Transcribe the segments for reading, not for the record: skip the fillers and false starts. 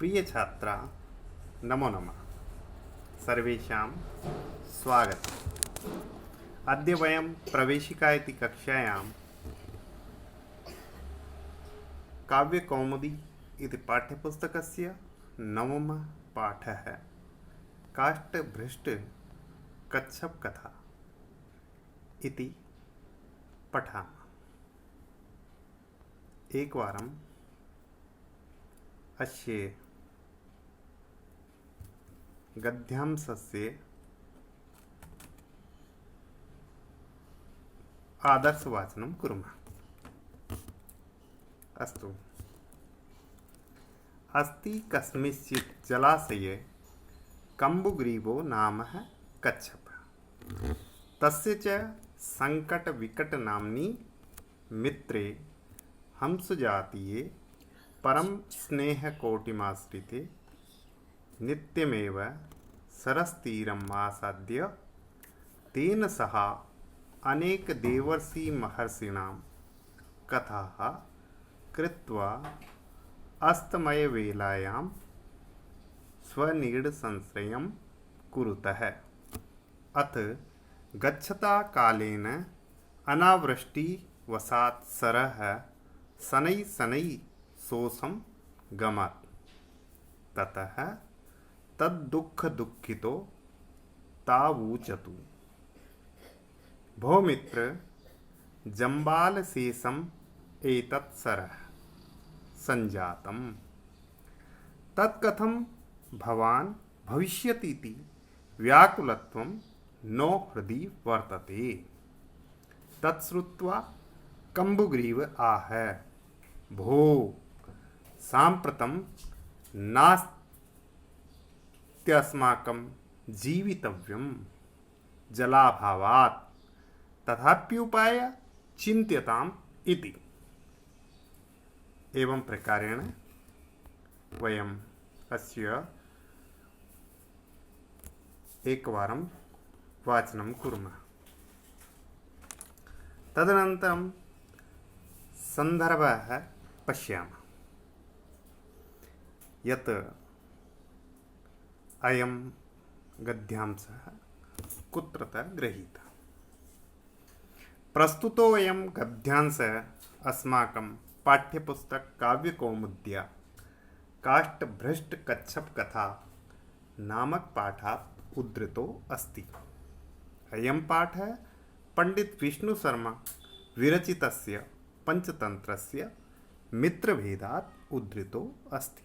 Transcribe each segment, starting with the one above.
प्रिय छात्रा नमो नमः सर्वेषां स्वागतम्। अद्य वयं प्रवेशिका इति कक्षायां काव्यकौमुदी इति पाठ्यपुस्तकस्य नवमः पाठः काष्ठभ्रष्ट कच्छप कथा इति पठामः। एकवारम् अस्य गद्यांशस्य आदर्शवाचनं कुर्मः। अस्तु। अस्ति कस्मिंश्चित् जलाशये कम्बुग्रीवो नाम कच्छपः। तस्य च सङ्कटविकटनाम्नि मित्रे हंसजातीये परं स्नेहकोटिमाश्रिते नित्यमेव सरस्तीरम् आसाद्य तेन सह अनेकदेवर्षिमहर्षीणां कथाः कृत्वा अस्तमयवेलायां स्वनिगडसंश्रयं कुरुतः। अथ गच्छता कालेन अनावृष्टिवशात् सरः शनैः शनैः शोषं गमत्। ततः तद्दुःखदुःखितो तावूचतु, भो मित्र, जम्बालशेषम् एतत् सरः सञ्जातं। तत्कथं भवान् भविष्यतीति व्याकुलत्वं नो हृदि वर्तते। तत्श्रुत्वा कम्बुग्रीव आह, भो, साम्प्रतं नास्त्यस्माकं जीवितव्यं जलाभावात्, तथाप्युपाय चिन्त्यताम् इति। एवं प्रकारेण वयम् अस्य एकवारं वाचनं कुर्मः। तदनन्तरं सन्दर्भः पश्यामः यत् अयं गद्यांशः कुत्रतः गृहीतः। प्रस्तुतोऽयं गद्यांशः अस्माकं पाठ्यपुस्तककाव्यकौमुद्या काष्ठभ्रष्टकच्छपकथा नामक पाठात् उद्धृतो अस्ति। अयं पाठः पंडित विष्णुशर्मा विरचितस्य पंचतंत्रस्य मित्रभेदात् उद्धृतो अस्ति।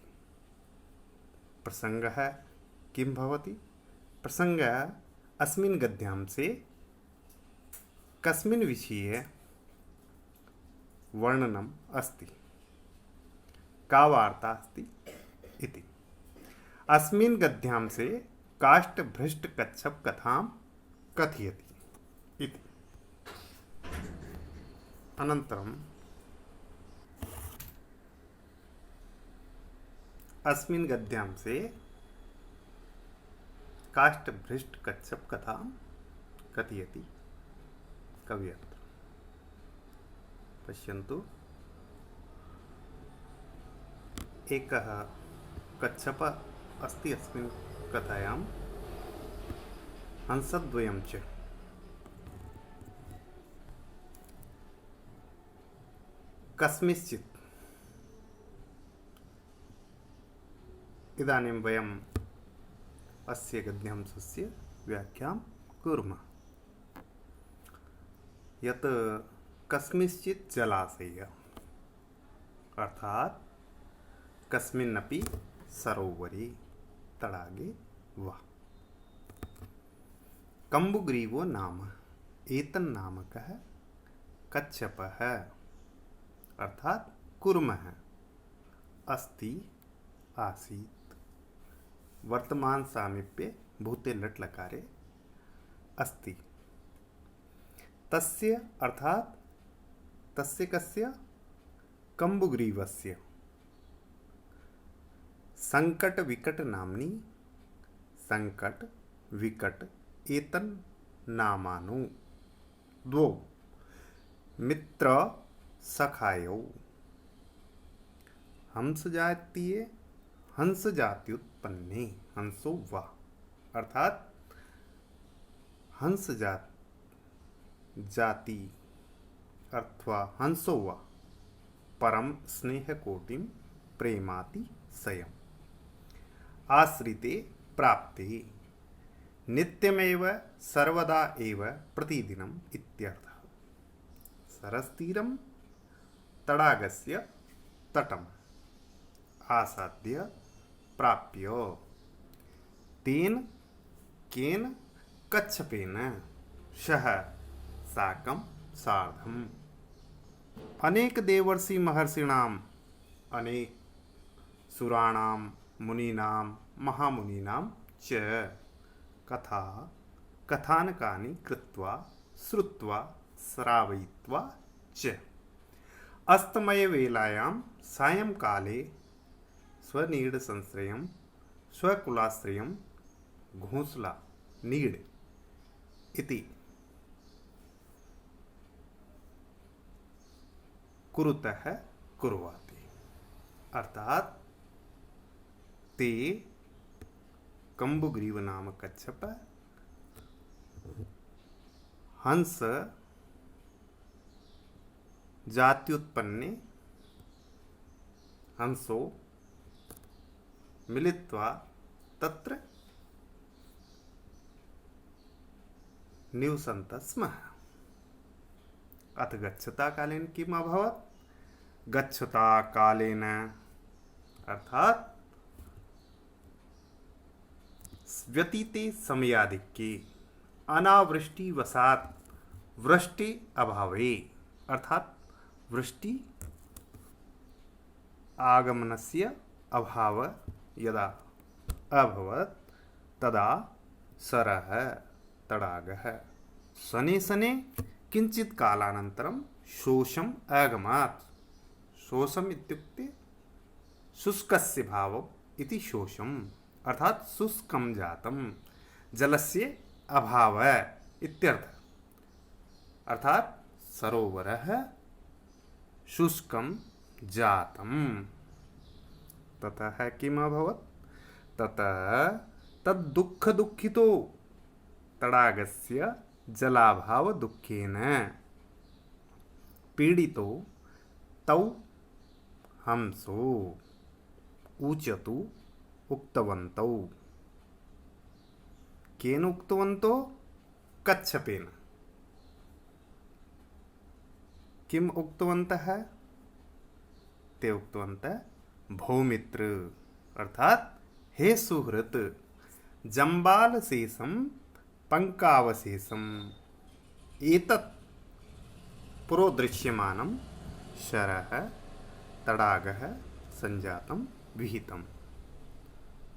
प्रसंगः किं भवति? प्रसंगः अस्मिन् गद्यांशे कस्मिन् विषये वर्णनम् अस्ति, का वार्ता अस्ति इति। अस्मिन् गद्यांशे काष्ठभ्रष्टकच्छपकथां कथयति इति। अनन्तरम् अस्मिन् गद्यांशे काष्ठभ्रष्टकच्छपकथां कथयति कविः। पश्यन्तु, एकः कच्छपः अस्ति अस्मिन् कथायां, हंसद्वयं च। कस्मिंश्चित्, इदानीं वयम् अस्य गद्यांशस्य व्याख्यां कुर्मः। यत् कस्मिंश्चित् जलाशये, अर्थात् कस्मिन्नपि सरोवरे तडागे वा, कम्बुग्रीवो नाम एतन्नामकः कच्छपः अर्थात् कूर्मः अस्ति आसीत्। वर्तमान सामीप्ये भूते लट् लकारे अस्ति। तस्य अर्थात् तस्य कस्य? कम्बुग्रीवस्य संकट विकट नाम्नि, संकट विकट एतन् नामानु द्वौ मित्र सखायौ हंसजातीये हंस जात्युत्पन्ने हंसो वा, अर्थात हंस जाति अथवा हंसो वा परम स्नेह कोटिम प्रेमाति स्वयं आश्रिते प्राप्ते नित्यमेव सर्वदा एव प्रतिदिनम् इत्यर्थः। सरस्तीरं तडागस्य तटम् आसाद्य प्राप्य तेन केन कच्छपेन सह साकं सार्धम् अनेक देवर्षि महर्षिणाम् अनेक सुराणां मुनीनां महामुनीनां च कथा कथानकानि कृत्वा श्रुत्वा श्रावयित्वा च अस्तमयवेलायां सायंकाले स्वनीडसंश्रयं स्वकुलाश्रयं घोंसला नीड इति कुरुतः कुर्वाति, अर्थात ते कंबुग्रीव नाम कच्छप हंस जात्युत्पन्ने हंसो मिलित्वा तत्र निवसन्तः स्मः। अथ गच्छता कालेन किम अभवत्? गच्छता कालेन अर्थात व्यतीते समयाधिक्ये अनावृष्टिवशात् वृष्टि अभावे, अर्थात वृष्टि आगमनस्य अभाव यदा अभवत् तदा सरः तडागः शने शने किंचित कालानन्तरं शोषम् आगमात्। शोषम् इत्युक्ते शुष्कस्य भावम् इति शोषम्, अर्थात शुष्कं जातं जलस्य अभाव इत्यर्थः। अर्थात सरोवरः शुष्कं जातं। ततः किम् अभवत्? ततः तद्दुःख दुःखितो तडागस्य जलाभाव दुःखेन पीडितो तौ हंसो ऊचतु उक्तवन्तौ। केन उक्तवन्तो? कच्छपेन। किम उक्तवन्तः? ते उक्तवन्तः भौमित्र, अर्थात हे सुहृत जम्बालशेषं पंकावशेषम् एतत् पुरोदृश्यमानं शरः तडागः संजातं विहितं।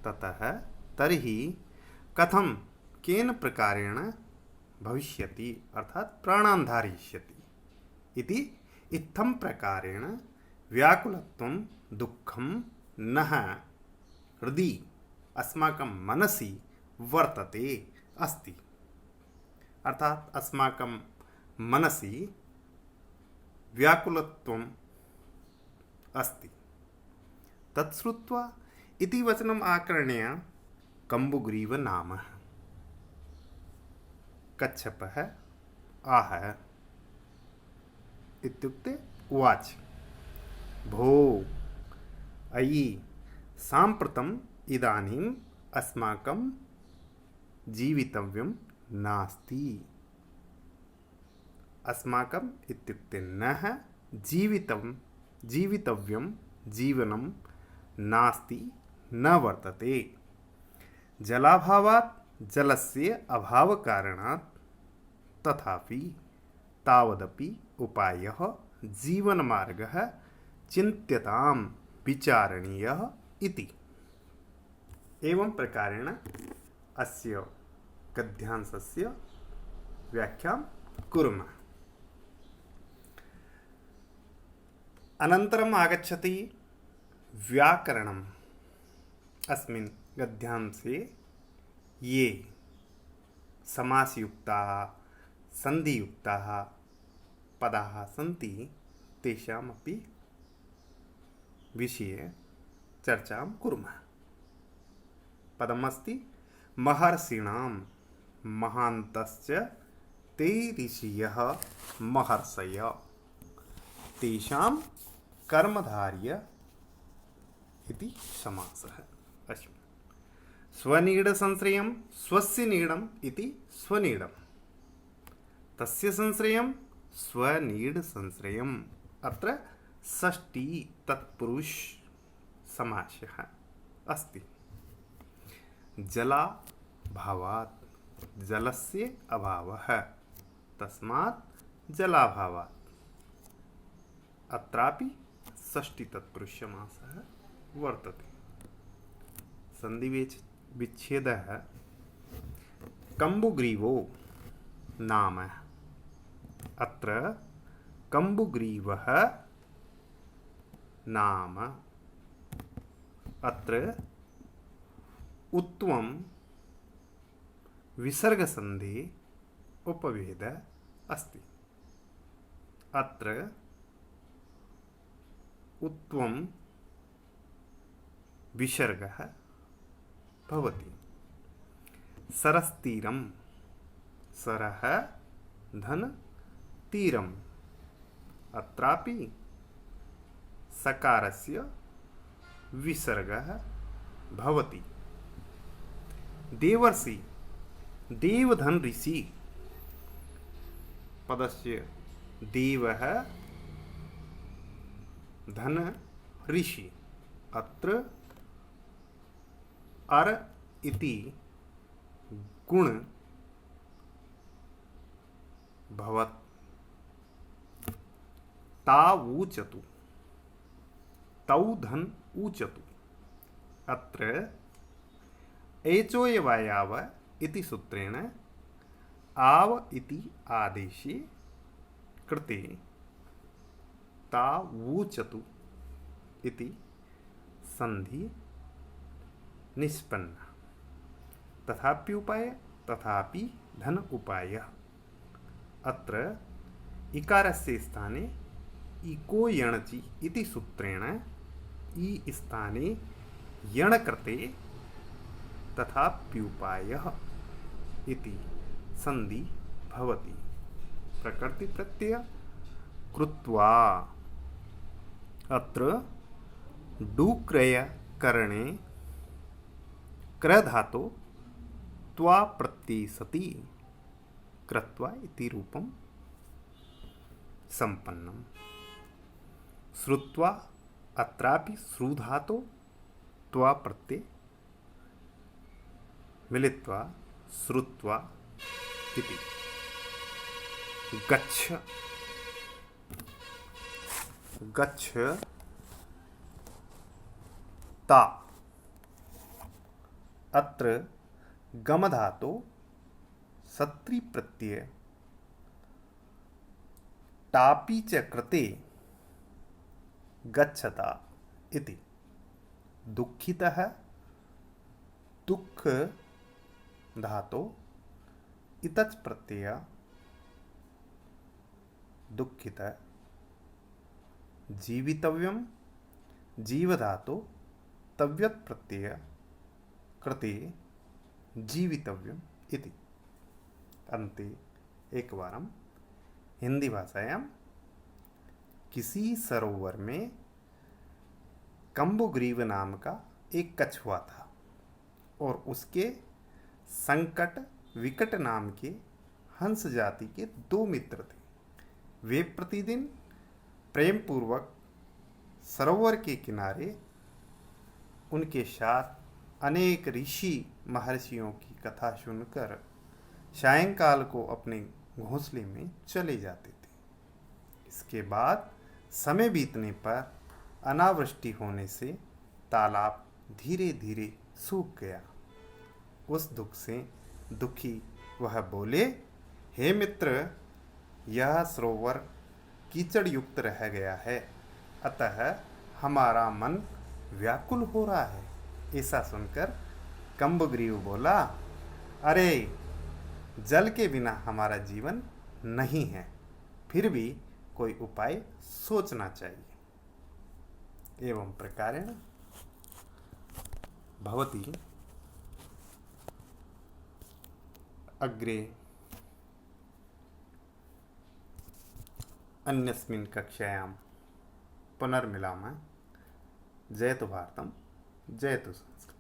ततः तर्हि कथं केन प्रकारेण भविष्यति, अर्थात प्राणान् धारयिष्यति इति इत्थं प्रकारेण व्याकुलत्वं दुःखं नः हृदि अस्माकं मनसि वर्तते अस्ति, अर्थात अस्माकं मनसि व्याकुलत्वम् अस्ति। तत्श्रुत्वा इति वचनम् आकर्ण्य कंबुग्रीव नाम कच्छपः आह इत्युक्ते उवाच भो अयि साम्प्रतम् इदानीम् अस्माकं जीवितव्यं नास्ति। अस्माकम् इत्युक्ते नः जीवितव्यं जीवनं नास्ति न वर्तते। जलाभावात् जलस्य अभावकारणात् तथापि तावदपि उपायः जीवनमार्गः चिन्त्यतां विचारणीयः इति। एवं प्रकारेण अस्य गद्यांशस्य व्याख्यां कुर्मः। अनन्तरम् आगच्छति व्याकरणम्। अस्मिन् गद्यांशे ये समासयुक्ताः सन्धियुक्ताः पदाः सन्ति तेषामपि विषये चर्चां कुर्मः। पदमस्ति महर्षिणां महान्तश्च ते ऋषयः महर्षयः तेषां कर्मधार्य इति समासः। अस्ति स्वनीडसंश्रयं स्वस्य नीडम् इति स्वनीडम्, तस्य संश्रयं स्वनीडसंश्रयम्। अत्र षष्ठी तत्पुरुष समासः अस्ति। जलाभावात् जलस्य अभावः तस्मात् जलाभावात्, अत्रापि षष्ठी तत्पुरुष समासः वर्तते। संधिविच्छेदः कम्बुग्रीवो नाम। अत्र कम्बुग्रीवः नाम। अत्र उत्वं विसर्गसन्धि उपभेद अस्ति। अत्र उत्वं विसर्गः भवति। सरस्तीरं सरः धन तीरम्, अत्रापि सकारस्य विसर्गः भवति। देवर्षि देवधन ऋषि पदस्य देवः धन ऋषि, अत्र अर इति गुण भवत्। तावूचतु तौ धन ऊचतु, अत्र एचोयवायाव इति सूत्रेण आव इति आदेशे कृते तावूचतु इति संधि निष्पन्न। तथाप्युपाय तथापि धन उपाय। अत्र इकारस्य स्थाने इको यणचि इति सूत्रेण इ स्थाने यण कृते तथाप्युपायः इति संधि भवति। प्रकृति प्रत्यय कृत्वा। अत्र डुक्रय करणे क्र धातो त्वा प्रत्यय सति कृत्वा इति रूपं संपन्नम्। श्रुत्वा, अत्रापि श्रु धातो त्वा प्रत्यय मिलित्वा श्रुत्वा इति। गच्छ गच्छ ता, अत्र गम धातो सत्री प्रत्यय टापी च कृते गच्छता इति। दुःखितः दुःख धातो इतच प्रत्यय दुःखित। जीवितव्यम जीव धातो तव्यत् प्रत्यय कृते जीवितव्यम इति। अन्ते एकवारं हिंदी भाषायां किसी सरोवर में कम्बुग्रीव नाम का एक कछुआ था और उसके संकट विकट नाम के हंस जाति के 2 मित्र थे। वे प्रतिदिन प्रेम पूर्वक सरोवर के किनारे उनके साथ अनेक ऋषि महर्षियों की कथा सुनकर सायंकाल को अपने घोंसले में चले जाते थे। इसके बाद समय बीतने पर अनावृष्टि होने से तालाब धीरे धीरे सूख गया। उस दुख से दुखी वह बोले, हे मित्र, यह सरोवर कीचड़ युक्त रह गया है, अतः हमारा मन व्याकुल हो रहा है। ऐसा सुनकर कम्बुग्रीव बोला, अरे, जल के बिना हमारा जीवन नहीं है, फिर भी कोई उपाय सोचना चाहिए। एवं प्रकारेण भवति अग्रे अन्यस्मिन् कक्षायां पुनर्मिलामः। जयतु भारतं, जयतु संस्कृतम्।